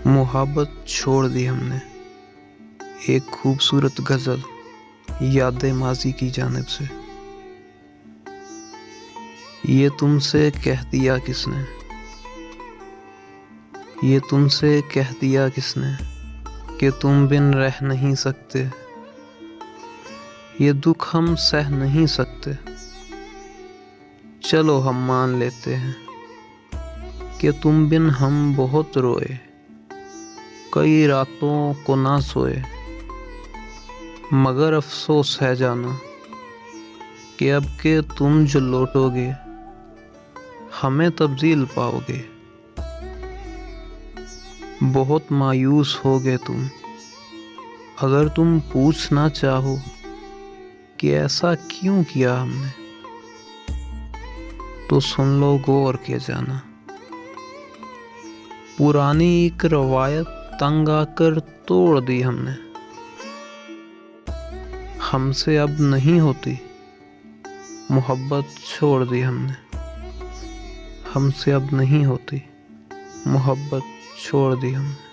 मोहब्बत छोड़ दी हमने, एक खूबसूरत गज़ल यादें माजी की जानिब से। ये तुमसे कह दिया किसने, ये तुमसे कह दिया किसने कि तुम बिन रह नहीं सकते। ये दुख हम सह नहीं सकते, चलो हम मान लेते हैं कि तुम बिन हम बहुत रोए, कई रातों को ना सोए। मगर अफसोस है जाना कि अब के तुम जो लौटोगे हमें तब्दील पाओगे। बहुत मायूस होगे तुम अगर तुम पूछना चाहो कि ऐसा क्यों किया हमने, तो सुन लो गौर के जाना। पुरानी एक रवायत तंग आकर तोड़ दी हमने, हमसे अब नहीं होती मोहब्बत छोड़ दी हमने। हमसे अब नहीं होती मोहब्बत छोड़ दी हमने।